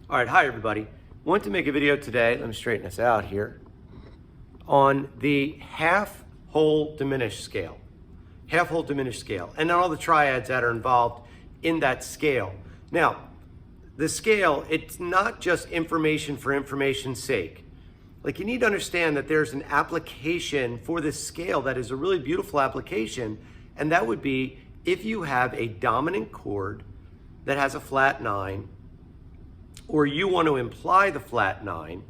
All right, hi everybody. Want to make a video today, let me straighten this out here, on the half-whole diminished scale. Half-whole diminished scale, and all the triads that are involved in that scale. Now, the scale, it's not just information for information's sake. Like, you need to understand that there's an application for this scale that is a really beautiful application, and that would be if you have a dominant chord that has a flat 9, or you want to imply the flat 9,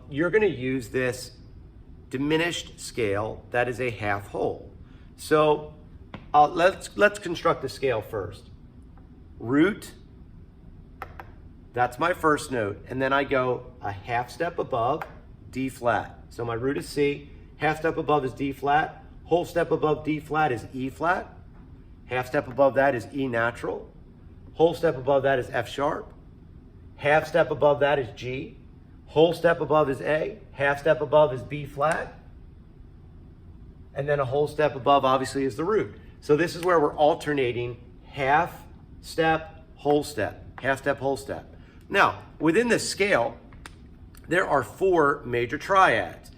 you're going to use this diminished scale that is a half whole. So let's construct the scale first. Root, that's my first note, and then I go a half step above, D flat. So my root is C, half step above is D flat, whole step above D flat is E flat, half step above that is E natural, whole step above that is F sharp, half step above that is G, whole step above is A, half step above is B flat, and then a whole step above obviously is the root. So this is where we're alternating half step, whole step, half step, whole step. Now, within this scale, there are 4 major triads.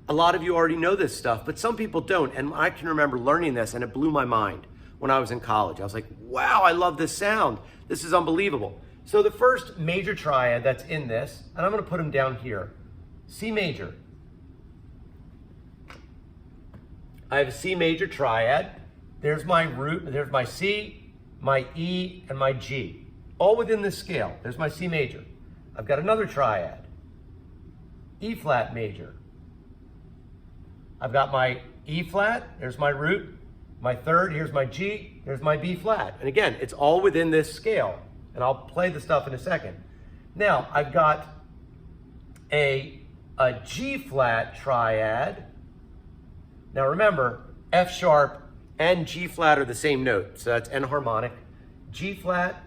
A lot of you already know this stuff, but some people don't, and I can remember learning this and it blew my mind when I was in college. I was like, wow, I love this sound. This is unbelievable. So the first major triad that's in this, and I'm going to put them down here, C major. I have a C major triad. There's my root, there's my C, my E, and my G. All within this scale. There's my C major. I've got another triad, E flat major. I've got my E flat, there's my root, my third, here's my G, there's my B flat. And again, it's all within this scale. And I'll play the stuff in a second. Now, I've got a G flat triad. Now remember, F sharp and G flat are the same note, so that's enharmonic. G flat,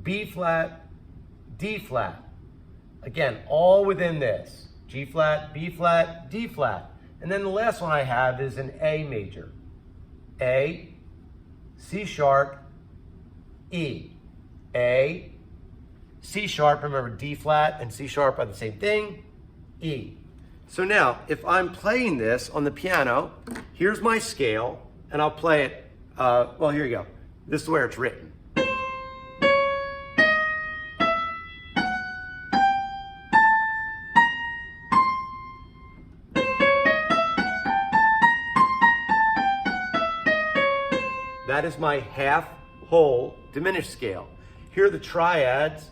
B flat, D flat. Again, all within this. G flat, B flat, D flat. And then the last one I have is an A major. A, C sharp, E. A, C sharp, remember D flat and C sharp are the same thing, E. So now, if I'm playing this on the piano, here's my scale, and I'll play it, well, here you go. This is where it's written. That is my half-whole diminished scale. Here are the triads.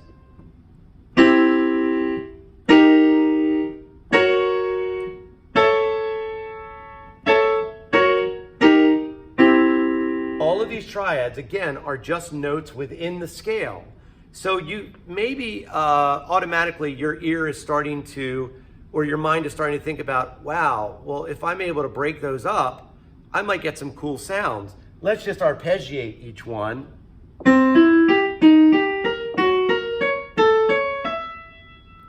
All of these triads, again, are just notes within the scale. So you maybe automatically your ear is starting to, or your mind is starting to think about, wow, well, if I'm able to break those up, I might get some cool sounds. Let's just arpeggiate each one.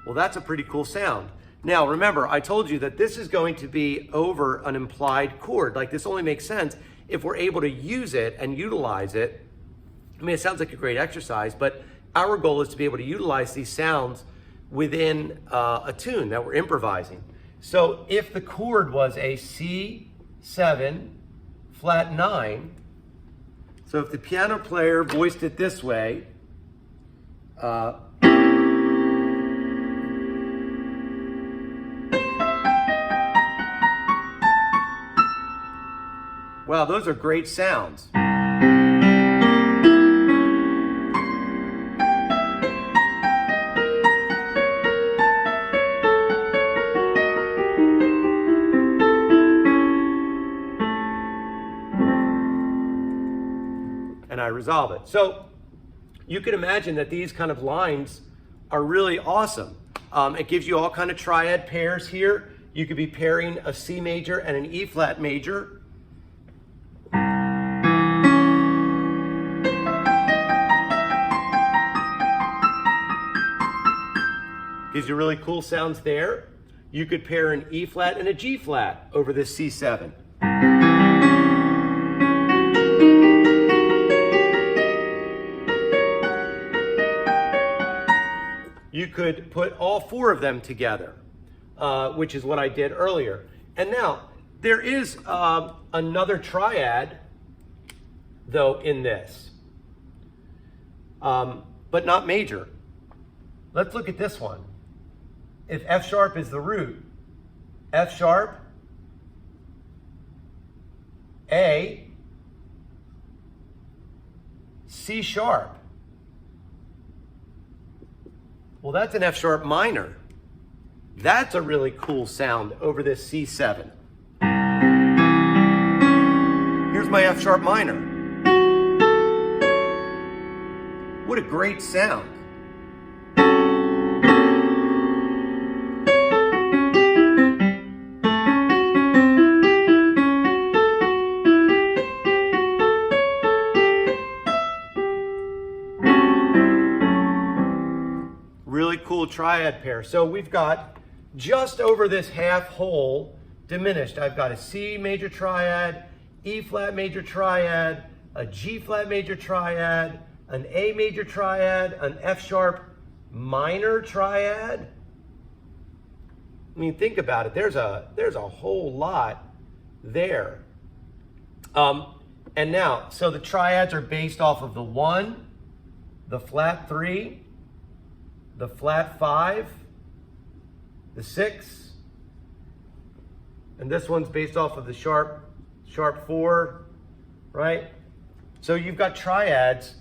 Well, that's a pretty cool sound. Now, remember, I told you that this is going to be over an implied chord. Like, this only makes sense if we're able to use it and utilize it. I mean, it sounds like a great exercise, but our goal is to be able to utilize these sounds within a tune that we're improvising. So if the chord was a C7 flat 9, so if the piano player voiced it this way, wow, those are great sounds. And I resolve it. So you can imagine that these kind of lines are really awesome. It gives you all kind of triad pairs here. You could be pairing a C major and an E flat major. Gives you really cool sounds there. You could pair an E flat and a G flat over this C7. you could put all 4 of them together, which is what I did earlier. And now, there is another triad, though, in this, but not major. Let's look at this one. If F sharp is the root, F sharp, A, C sharp. Well, that's an F sharp minor. That's a really cool sound over this C7. Here's my F sharp minor. What a great sound. Really cool triad pair. So we've got just over this half whole diminished. I've got a C major triad, E flat major triad, a G flat major triad, an A major triad, an F sharp minor triad. I mean, think about it. There's a whole lot there. And now, so the triads are based off of the 1, the flat 3, the flat 5, the 6, and this one's based off of the sharp 4, right? So you've got triads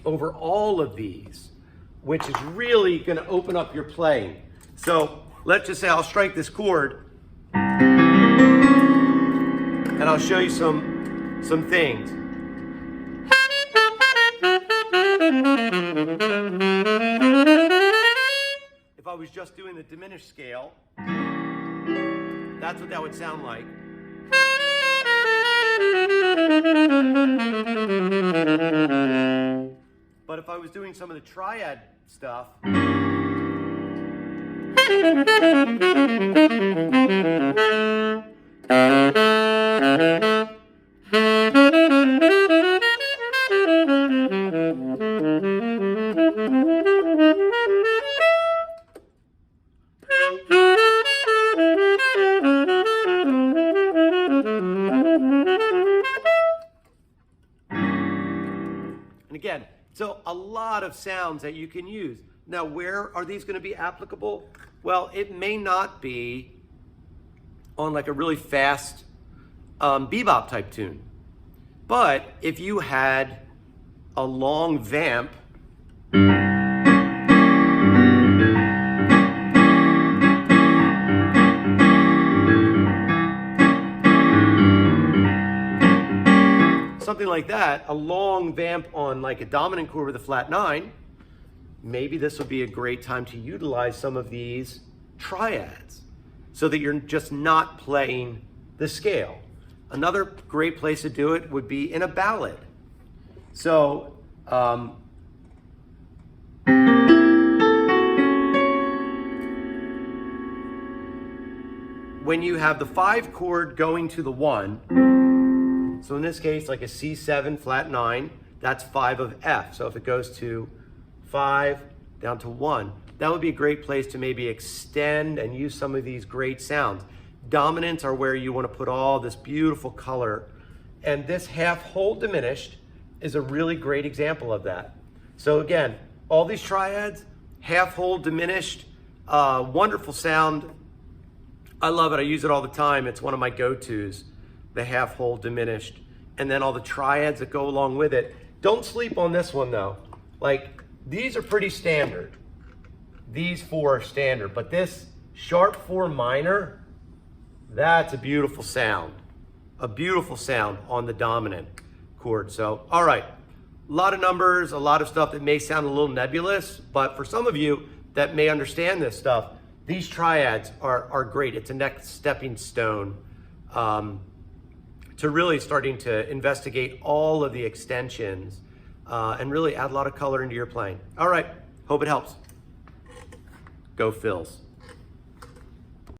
over all of these, which is really going to open up your playing. So let's just say I'll strike this chord, and I'll show you some things. If I was just doing the diminished scale, that's what that would sound like. But if I was doing some of the triad stuff, and again, so a lot of sounds that you can use. Now, where are these going to be applicable? Well, it may not be on like a really fast bebop type tune. But if you had a long vamp, something like that, a long vamp on like a dominant chord with a flat 9, maybe this would be a great time to utilize some of these triads so that you're just not playing the scale. Another great place to do it would be in a ballad. So, when you have the 5 chord going to the 1, so in this case, like a C7 flat 9, that's 5 of F. So if it goes to 5 down to 1, that would be a great place to maybe extend and use some of these great sounds. Dominants are where you want to put all this beautiful color, and this half whole diminished is a really great example of that. So again, all these triads, half whole diminished, wonderful sound. I love it. I use it all the time. It's one of my go-tos, the half whole diminished, and then all the triads that go along with it. Don't sleep on this one though. Like, these are pretty standard. These 4 are standard, but this sharp 4 minor, that's a beautiful sound on the dominant chord. So, all right, a lot of numbers, a lot of stuff that may sound a little nebulous, but for some of you that may understand this stuff, these triads are great. It's a next stepping stone to really starting to investigate all of the extensions and really add a lot of color into your playing. All right, hope it helps. Go Phils.